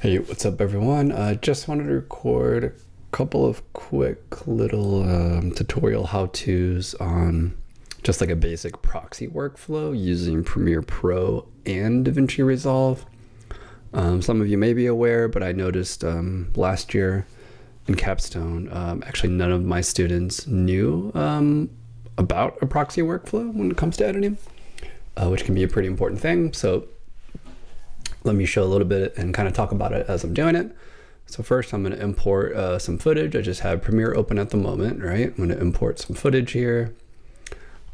Hey, what's up everyone? Just wanted to record a couple of quick little tutorial how-tos on just like a basic proxy workflow using Premiere Pro and DaVinci Resolve. Some of you may be aware, but I noticed last year in Capstone, actually none of my students knew about a proxy workflow when it comes to editing, which can be a pretty important thing. So let me show a little bit and kind of talk about it as I'm doing it. So first I'm going to import some footage. I just have Premiere open at the moment, right? I'm going to import some footage here.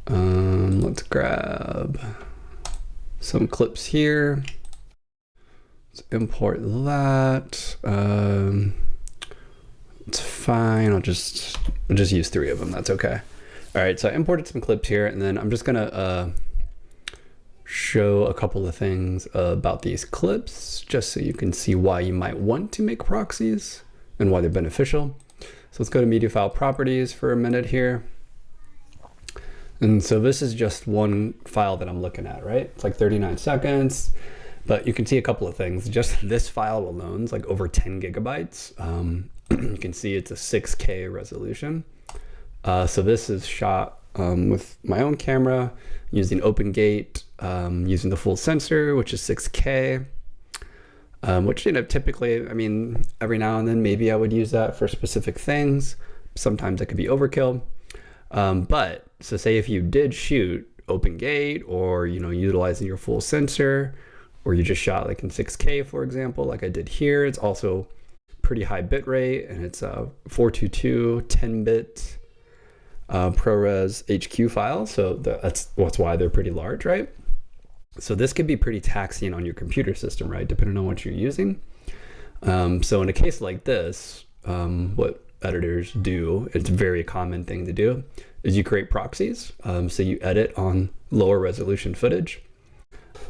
Let's grab some clips here. Let's import that. It's fine. I'll just use 3 of them. That's okay. All right. So I imported some clips here, and then I'm just going to show a couple of things about these clips just so you can see why you might want to make proxies and why they're beneficial. So let's go to media file properties for a minute here. And so this is just one file that I'm looking at, right? It's like 39 seconds, but you can see a couple of things. Just this file alone is like over 10 gigabytes. You can see it's a 6K resolution. So this is shot with my own camera using OpenGate, using the full sensor, which is 6K, which, you know, typically, I mean, every now and then, maybe I would use that for specific things. Sometimes it could be overkill. But so say if you did shoot OpenGate or, you know, utilizing your full sensor, or you just shot like in 6K, for example, like I did here, it's also pretty high bit rate, and it's a 422 10-bit ProRes HQ file, so that's why they're pretty large, right? So this could be pretty taxing on your computer system, right, depending on what you're using. So in a case like this, what editors do, it's a very common thing to do, is you create proxies. So you edit on lower resolution footage.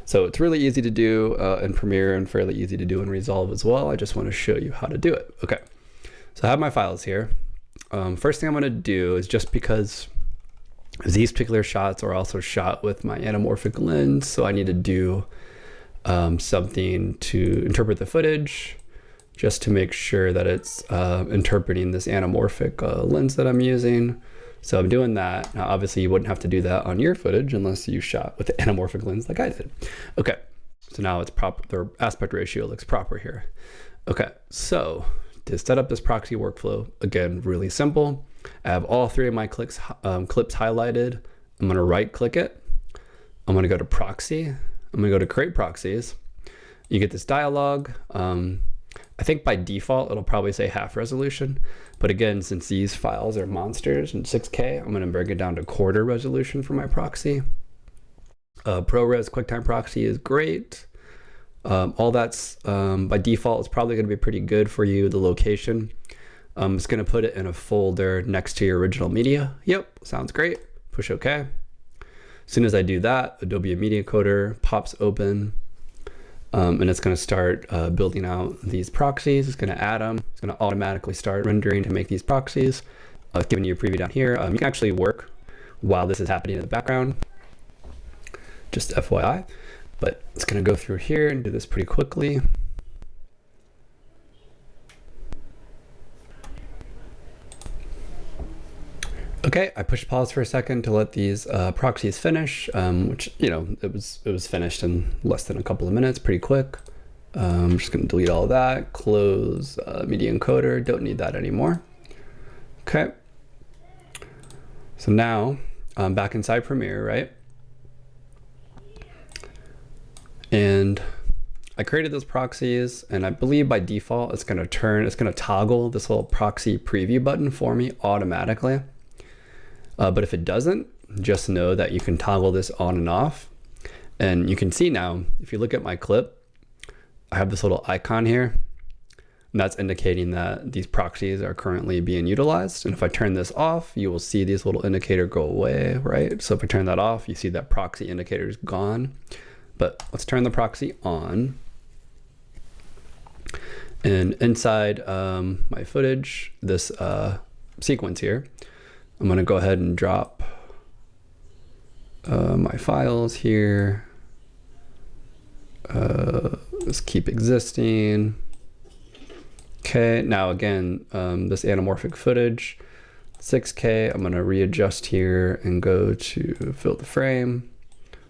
So it's really easy to do in Premiere and fairly easy to do in Resolve as well. I just want to show you how to do it. Okay, so I have my files here. First thing I'm going to do is, just because these particular shots are also shot with my anamorphic lens, so I need to do something to interpret the footage just to make sure that it's interpreting this anamorphic lens that I'm using. So I'm doing that. Now, obviously, you wouldn't have to do that on your footage unless you shot with the anamorphic lens like I did. Okay, so now it's proper. The aspect ratio looks proper here. Okay, so to set up this proxy workflow, again, really simple. I have all 3 of my clips highlighted. I'm going to right click it. I'm going to go to proxy. I'm going to go to create proxies. You get this dialog. I think by default, it'll probably say half resolution. But again, since these files are monsters in 6K, I'm going to bring it down to quarter resolution for my proxy. ProRes QuickTime proxy is great. All that's by default is probably going to be pretty good for you. The location, it's going to put it in a folder next to your original media. Yep, sounds great. Push OK. As soon as I do that, Adobe Media Coder pops open, and it's going to start building out these proxies. It's going to add them. It's going to automatically start rendering to make these proxies. I've given you a preview down here. You can actually work while this is happening in the background, just FYI. But it's going to go through here and do this pretty quickly. Okay, I pushed pause for a second to let these proxies finish, which, you know, it was finished in less than a couple of minutes, pretty quick. I'm just going to delete all of that, close Media Encoder, don't need that anymore. Okay, so now I'm back inside Premiere, right? And I created those proxies, and I believe by default it's going to toggle this little proxy preview button for me automatically. But if it doesn't, just know that you can toggle this on and off. And you can see now, if you look at my clip, I have this little icon here, and that's indicating that these proxies are currently being utilized. And if I turn this off, you will see these little indicator go away, right? So if I turn that off, you see that proxy indicator is gone. But let's turn the proxy on. And inside my footage, this sequence here, I'm going to go ahead and drop my files here. Just keep existing. Okay, now again, this anamorphic footage, 6K, I'm gonna readjust here and go to fill the frame.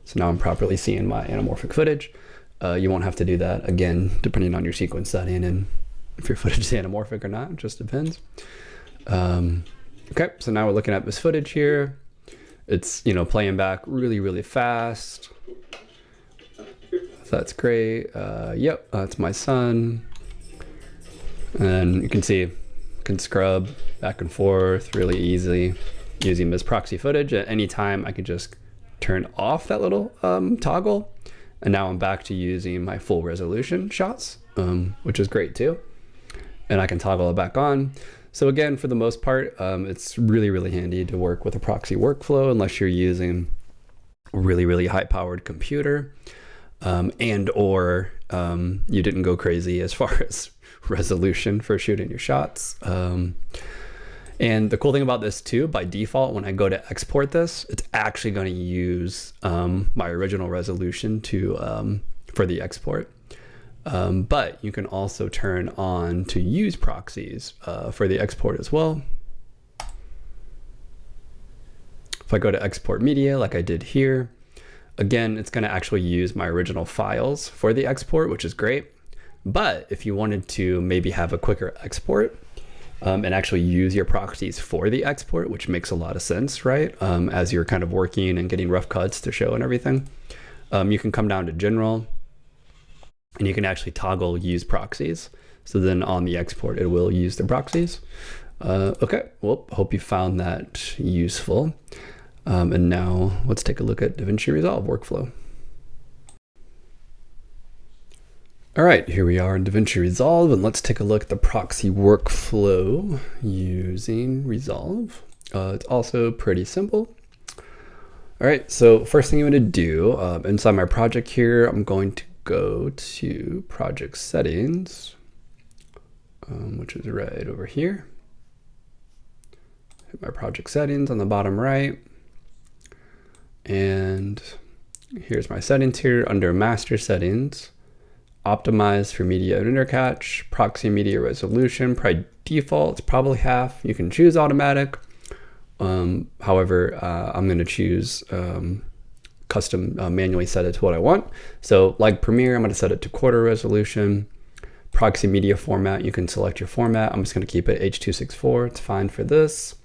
So now I'm properly seeing my anamorphic footage. You won't have to do that again, depending on your sequence setting and if your footage is anamorphic or not, it just depends. Okay, so now we're looking at this footage here. It's, you know, playing back really, really fast. So that's great. Yep, that's my son. And you can see, can scrub back and forth really easily using this proxy footage. At any time, I can just turn off that little toggle. And now I'm back to using my full resolution shots, which is great too. And I can toggle it back on. So again, for the most part, it's really, really handy to work with a proxy workflow unless you're using a really, really high powered computer and or you didn't go crazy as far as resolution for shooting your shots. And the cool thing about this too, by default, when I go to export this, it's actually going to use my original resolution to for the export. But you can also turn on to use proxies for the export as well. If I go to export media like I did here, again, it's going to actually use my original files for the export, which is great. But if you wanted to maybe have a quicker export and actually use your proxies for the export, which makes a lot of sense, right? As you're kind of working and getting rough cuts to show and everything, you can come down to general and you can actually toggle use proxies. So then on the export, it will use the proxies. Okay, well, hope you found that useful. And now let's take a look at DaVinci Resolve workflow. All right, here we are in DaVinci Resolve, and let's take a look at the proxy workflow using Resolve. It's also pretty simple. All right, so first thing I'm going to do inside my project here, I'm going to go to project settings, which is right over here. Hit my project settings on the bottom right. And here's my settings here under master settings. Optimize for media intercatch, proxy media resolution. By default, it's probably half. You can choose automatic. However, I'm going to choose custom manually set it to what I want. So like Premiere, I'm going to set it to quarter resolution. Proxy media format, you can select your format. I'm just going to keep it H.264. It's fine for this.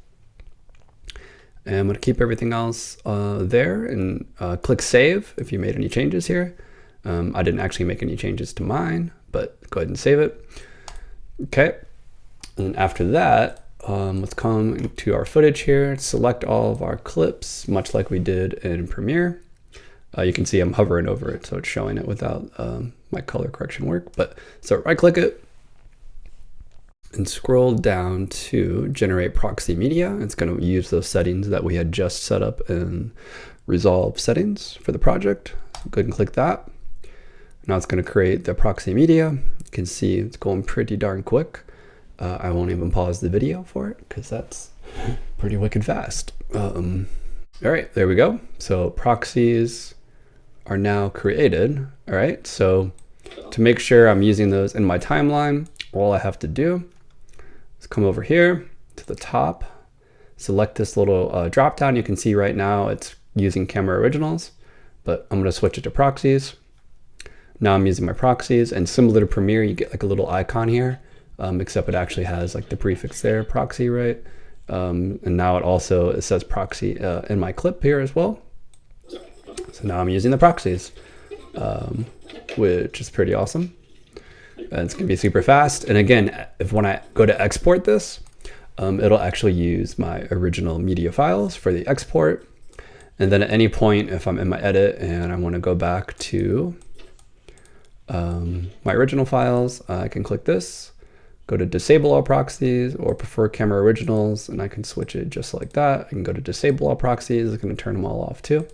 And I'm going to keep everything else there and click save if you made any changes here. I didn't actually make any changes to mine, but go ahead and save it. Okay, and after that, let's come to our footage here, select all of our clips, much like we did in Premiere. You can see I'm hovering over it, so it's showing it without my color correction work. But so right click it and scroll down to generate proxy media. It's going to use those settings that we had just set up in Resolve settings for the project. So go ahead and click that. Now it's going to create the proxy media. You can see it's going pretty darn quick. I won't even pause the video for it because that's pretty wicked fast. All right, there we go. So proxies are now created. All right, so to make sure I'm using those in my timeline, all I have to do is come over here to the top, select this little drop down. You can see right now it's using camera originals, but I'm going to switch it to proxies. Now I'm using my proxies, and similar to Premiere, you get like a little icon here, except it actually has like the prefix there, proxy, right? And now it says proxy in my clip here as well. So now I'm using the proxies, which is pretty awesome. And it's gonna be super fast. And again, when I go to export this, it'll actually use my original media files for the export. And then at any point, if I'm in my edit and I wanna go back to my original files, I can click this, go to disable all proxies or prefer camera originals, and I can switch it just like that. I can go to disable all proxies. It's going to turn them all off too.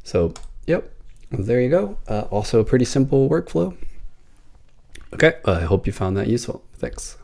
So yep, there you go. Also a pretty simple workflow. Okay, I hope you found that useful. Thanks.